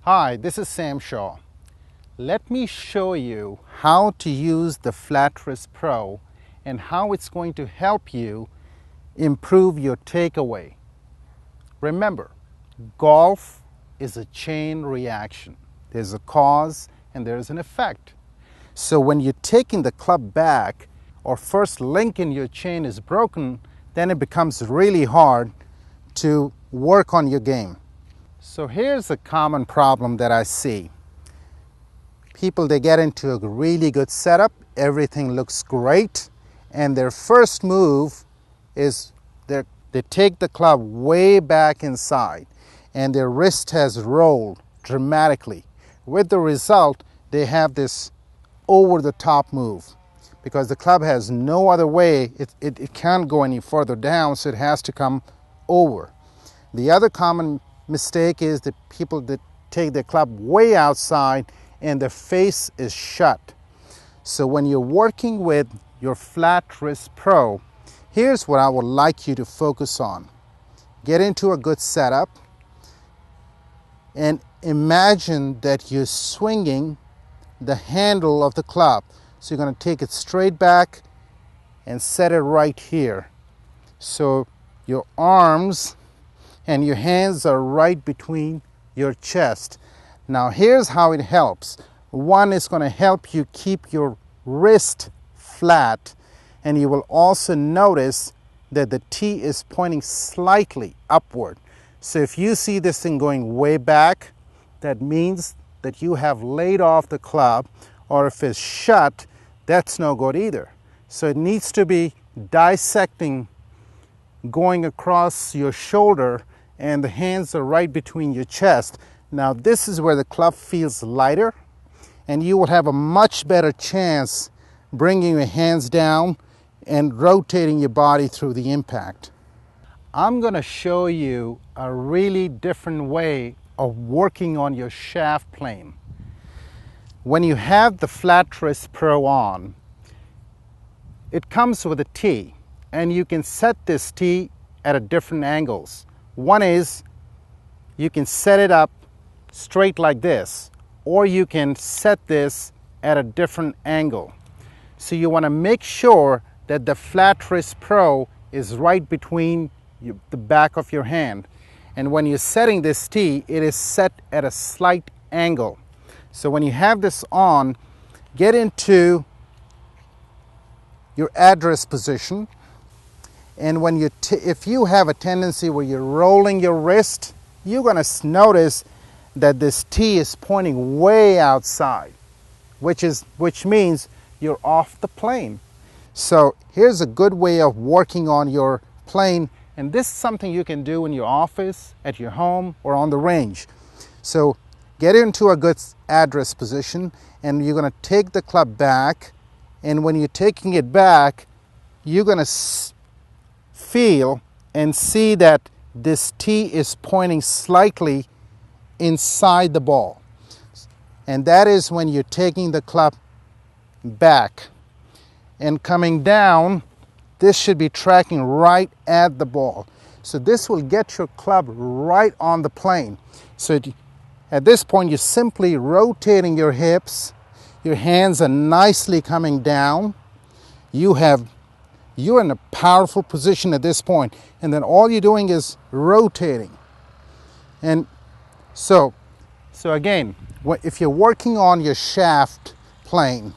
Hi, this is Sam Shah. Let me show you how to use the Flat Wrist Pro and how it's going to help you improve your takeaway. Remember, golf is a chain reaction. There's a cause and there's an effect. So when you're taking the club back or first link in your chain is broken, then it becomes really hard to work on your game. So here's a common problem that I see. People, they get into a really good setup, everything looks great, and their first move is they take the club way back inside and their wrist has rolled dramatically. With the result, they have this over-the-top move because the club has no other way, it can't go any further down, so it has to come over. The other common mistake is that people that take their club way outside and the face is shut. So when you're working with your Flat Wrist Pro, here's what I would like you to focus on. Get into a good setup and imagine that you're swinging the handle of the club. So you're going to take it straight back and set it right here. So your arms and your hands are right between your chest. Now here's how it helps. One is going to help you keep your wrist flat, and you will also notice that the tee is pointing slightly upward. So if you see this thing going way back, that means that you have laid off the club, or if it's shut, that's no good either. So it needs to be dissecting, going across your shoulder, and the hands are right between your chest. Now this is where the club feels lighter, and you will have a much better chance bringing your hands down and rotating your body through the impact. I'm going to show you a really different way of working on your shaft plane. When you have the Flat Wrist Pro on, it comes with a tee, and you can set this tee at different angles. One is you can set it up straight like this, or you can set this at a different angle. So you want to make sure that the Flat Wrist Pro is right between the back of your hand. And when you're setting this tee, it is set at a slight angle. So when you have this on, get into your address position. And when if you have a tendency where you're rolling your wrist, you're going to notice that this tee is pointing way outside, which means you're off the plane. So here's a good way of working on your plane, and this is something you can do in your office, at your home, or on the range. So get into a good address position, and you're going to take the club back, and when you're taking it back, you're going to feel and see that this tee is pointing slightly inside the ball. And that is when you're taking the club back. And coming down, this should be tracking right at the ball. So this will get your club right on the plane. So at this point, you're simply rotating your hips. Your hands are nicely coming down. You're in a powerful position at this point, and then all you're doing is rotating. And so again, if you're working on your shaft plane,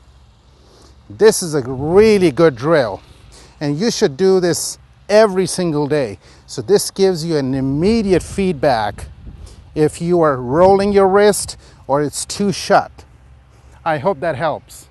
this is a really good drill, and you should do this every single day. So this gives you an immediate feedback if you are rolling your wrist or it's too shut. I hope that helps.